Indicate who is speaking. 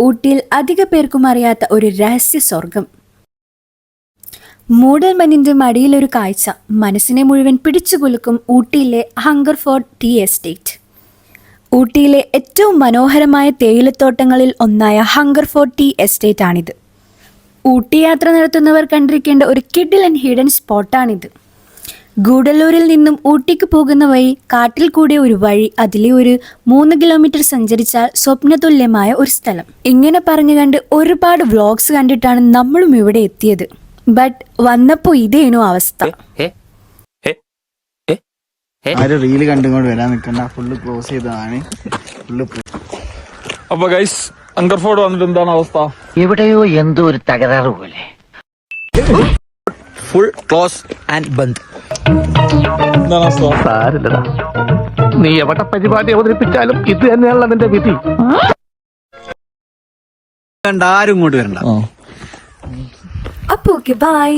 Speaker 1: ഊട്ടിയിൽ അധിക പേർക്കും അറിയാത്ത ഒരു രഹസ്യ സ്വർഗം. മൂടൽമഞ്ഞിന്റെ മടിയിലൊരു കാഴ്ച മനസ്സിനെ മുഴുവൻ പിടിച്ചുകുലുക്കും ഊട്ടിയിലെ ഹംഗർഫോർട്ട് ടീ എസ്റ്റേറ്റ്. ഊട്ടിയിലെ ഏറ്റവും മനോഹരമായ തേയിലത്തോട്ടങ്ങളിൽ ഒന്നായ ഹംഗർഫോർട്ട് ടീ എസ്റ്റേറ്റ് ആണിത്. ഊട്ടി യാത്ര നടത്തുന്നവർ കണ്ടിരിക്കേണ്ട ഒരു കിഡിലൻ ഹിഡൻ സ്പോട്ടാണിത്. ഗൂഡല്ലൂരിൽ നിന്നും ഊട്ടിക്ക് പോകുന്ന വഴി കാട്ടിൽ കൂടിയ ഒരു വഴി, അതിലെ ഒരു 3 കിലോമീറ്റർ സഞ്ചരിച്ചാൽ സ്വപ്നതുല്യമായ ഒരു സ്ഥലം. ഇങ്ങനെ പറഞ്ഞു കണ്ട് ഒരുപാട് വ്ളോഗ്സ് കണ്ടിട്ടാണ് നമ്മളും ഇവിടെ എത്തിയത്. ബട്ട് വന്നപ്പോ ഇതേനു അവസ്ഥ.
Speaker 2: റീല് കണ്ടുകൊണ്ട് വരാൻ നിൽക്കണ്ട, ഫുള്ള് ക്ലോസ് ചെയ്തതാണ്.
Speaker 3: അപ്പൊ ഗൈസ്, ഹംഗർഫോർട്ട് വന്നിട്ട് എന്താണ് അവസ്ഥ?
Speaker 4: എവിടെയോ എന്തോ ഒരു തകരാറ് പോലെ.
Speaker 5: Full close and bandh.
Speaker 3: എന്താണ് അവസ്ഥ?
Speaker 4: സാരില്ലടാ, നീ എവിടെ പരിപാടി അവതരിപ്പിച്ചാലും ഇത് തന്നെയാണല്ലോ നിന്റെ വിധി.
Speaker 5: ആരും ഇങ്ങോട്ട് വരണ്ട.
Speaker 1: അപ്പൊ ഓക്കെ, ബൈ.